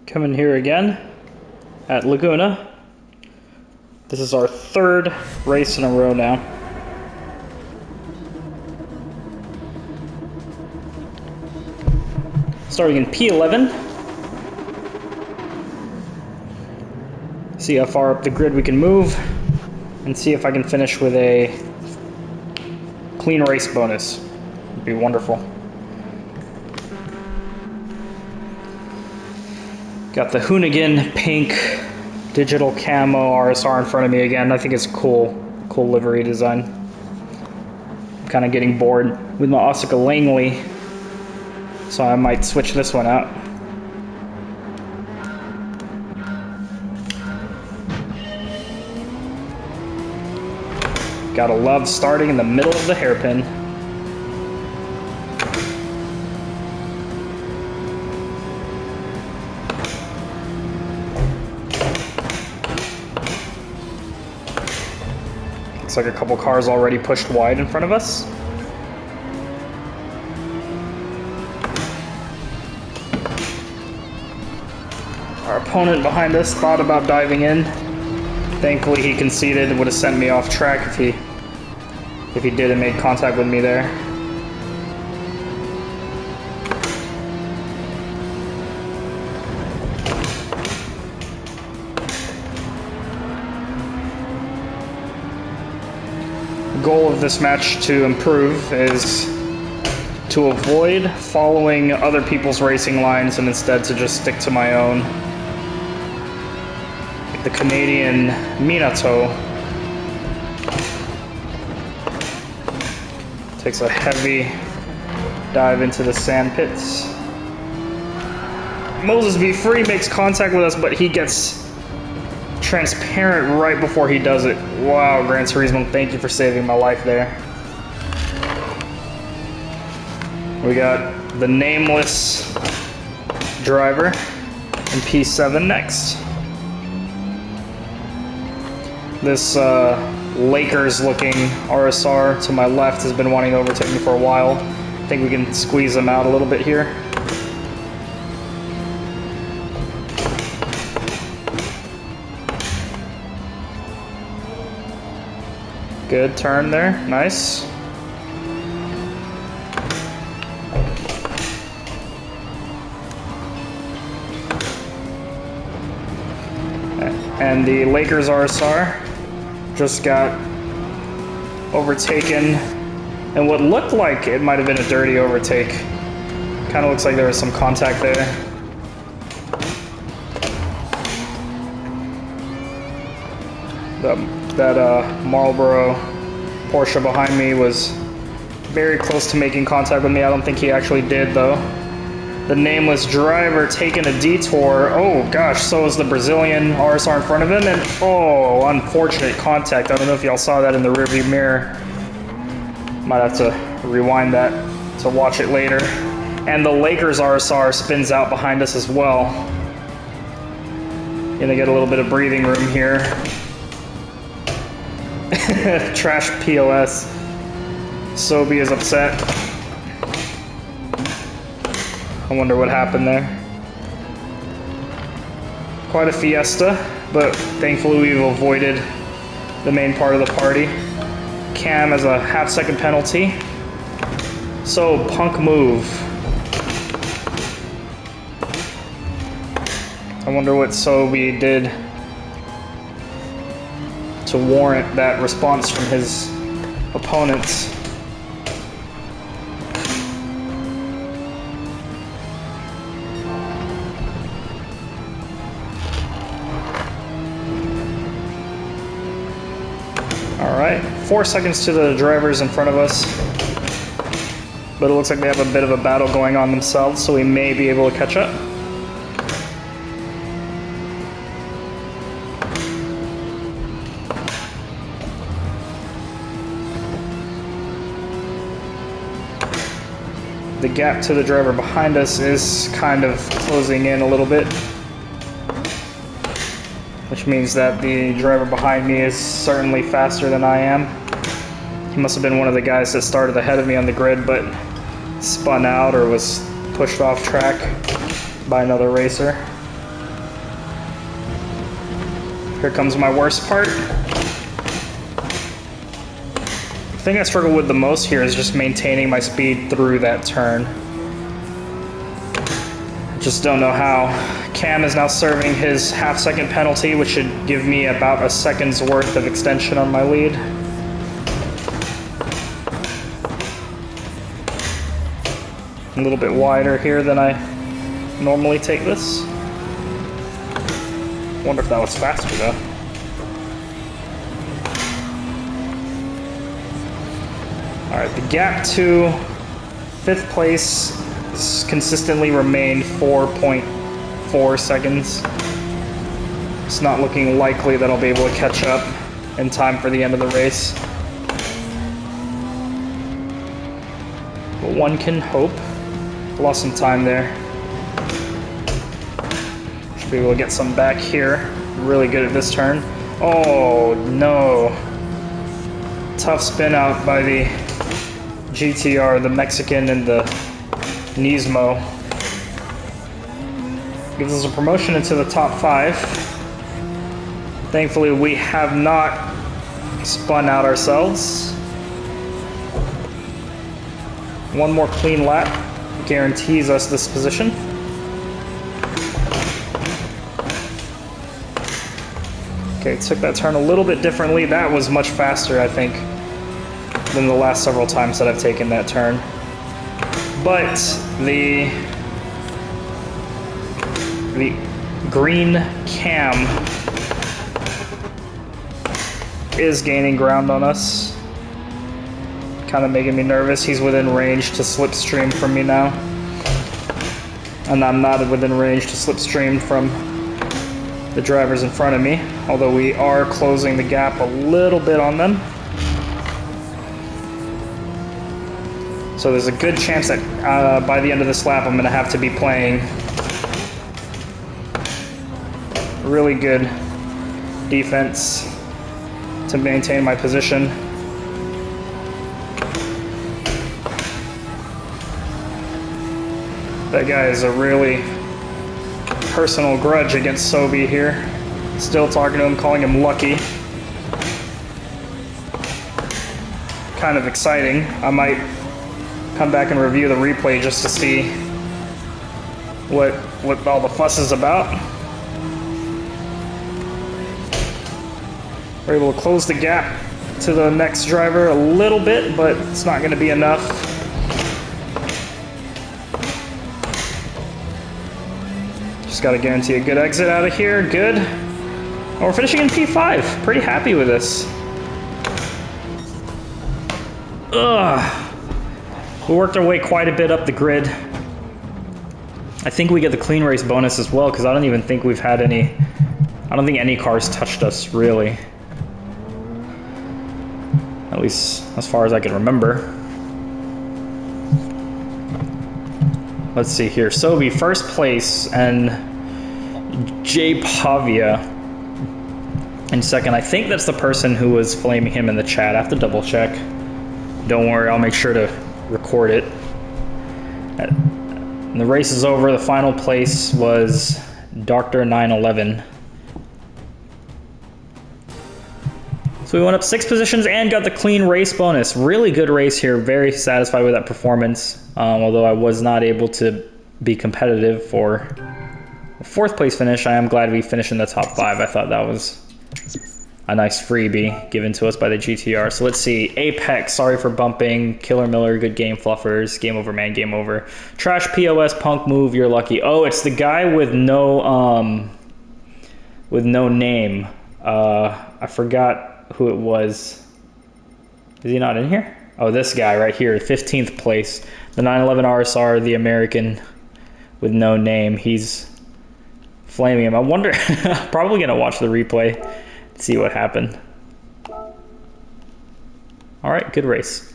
Coming here again at Laguna. This is our third race in a row now. Starting in P11. See how far up the grid we can move, and see if I can finish with a clean race bonus. It'd be wonderful. Got the Hoonigan pink digital camo RSR in front of me again. I think it's cool livery design. I'm kind of getting bored with my Osaka Langley, so I might switch this one out. Gotta love starting in the middle of the hairpin. Looks like a couple cars already pushed wide in front of us. Our opponent behind us thought about diving in. Thankfully he conceded. It would have sent me off track if he did and made contact with me there. The goal of this match to improve is to avoid following other people's racing lines and instead to just stick to my own. The Canadian Minato takes a heavy dive into the sand pits. Moses Be Free makes contact with us, but he gets transparent right before he does it. Wow, Gran Turismo, thank you for saving my life there. We got the nameless driver in P7 next. This Lakers-looking RSR to my left has been wanting to overtake me for a while. I think we can squeeze him out a little bit here. Good turn there, nice. And the Lakers RSR just got overtaken and what looked like it might have been a dirty overtake. Kind of looks like there was some contact there. That Marlboro Porsche behind me was very close to making contact with me. I don't think he actually did though. The nameless driver taking a detour. Oh gosh, so is the Brazilian RSR in front of him, and oh, unfortunate contact. I don't know if y'all saw that in the rearview mirror. Might have to rewind that to watch it later. And the Lakers RSR spins out behind us as well. Gonna get a little bit of breathing room here. Trash POS. Sobi is upset. I wonder what happened there. Quite a fiesta, but thankfully we've avoided the main part of the party. Cam has a half-second penalty. So, punk move. I wonder what Sobi did to warrant that response from his opponents. Alright, 4 seconds to the drivers in front of us. But it looks like they have a bit of a battle going on themselves, so we may be able to catch up. The gap to the driver behind us is kind of closing in a little bit, which means that the driver behind me is certainly faster than I am. He must have been one of the guys that started ahead of me on the grid, but spun out or was pushed off track by another racer. Here comes my worst part. The thing I struggle with the most here is just maintaining my speed through that turn. Just don't know how. Cam is now serving his half-second penalty, which should give me about a second's worth of extension on my lead. A little bit wider here than I normally take this. Wonder if that was faster though. Alright, the gap to 5th place has consistently remained 4.4 seconds. It's not looking likely that I'll be able to catch up in time for the end of the race. But one can hope. Lost some time there. Should be able to get some back here. Really good at this turn. Oh no. Tough spin out by the GTR, the Mexican, and the Nismo. Gives us a promotion into the top 5. Thankfully, we have not spun out ourselves. One more clean lap guarantees us this position. Okay, took that turn a little bit differently. That was much faster, I think, than the last several times that I've taken that turn. But the green Cam is gaining ground on us. Kind of making me nervous. He's within range to slipstream from me now. And I'm not within range to slipstream from the drivers in front of me, although we are closing the gap a little bit on them. So there's a good chance that by the end of this lap I'm going to have to be playing really good defense to maintain my position. That guy is a really personal grudge against Sobi here. Still talking to him, calling him lucky. Kind of exciting. I might come back and review the replay just to see what all the fuss is about. We're able to close the gap to the next driver a little bit, but it's not going to be enough. Just got to guarantee a good exit out of here. Good. And we're finishing in P5. Pretty happy with this. Ugh. We worked our way quite a bit up the grid. I think we get the clean race bonus as well, because I don't even think we've had any... I don't think any cars touched us, really. At least as far as I can remember. Let's see here. Sobi, first place, and Jay Pavia in second. I think that's the person who was flaming him in the chat. I have to double check. Don't worry, I'll make sure to record it. And the race is over. The final place was Dr. 911. So we went up 6 positions and got the clean race bonus. Really good race here. Very satisfied with that performance. Although I was not able to be competitive for a 4th place finish, I am glad we finished in the top 5. I thought that was a nice freebie given to us by the GTR. So let's see. Apex, sorry for bumping. Killer Miller, good game. Fluffers, game over, man, game over. Trash POS, punk move, you're lucky. Oh, it's the guy with no name. I forgot who it was. Is he not in here? Oh, this guy right here, 15th place. The 911 RSR, the American with no name. He's flaming him. I wonder, probably gonna watch the replay, see what happened. All right, good race.